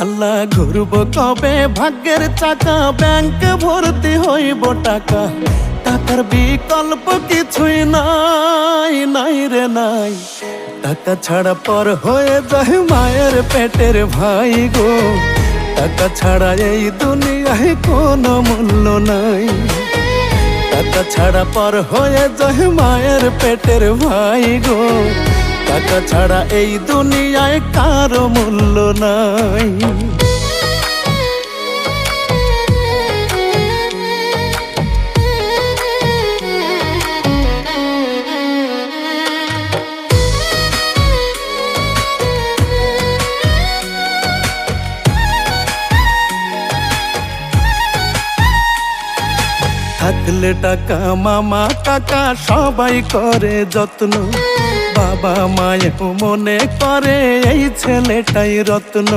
আল্লাহ ঘুরব কবে ভাগ্যের চাকা, ব্যাংক ভর্তি হইব টাকা, টাকার বিকল্প কিছুই নাই, নাই রে নাই। টাকা ছাড়া পর হয়ে যায় মায়ের পেটের ভাই গো, টাকা ছাড়া এই দুনিয়ায় কোনো মূল্য নাই। টাকা ছাড়া পর হয়ে যায় মায়ের পেটের ভাই গো, টাকা ছাড়া এই দুনিয়ায় কারো মূল্য নাই। থাকলে টাকা মামা কাকা সবাই করে যত্ন, বাবা মায়েও মনে করে এই ছেলেটাই রত্ন।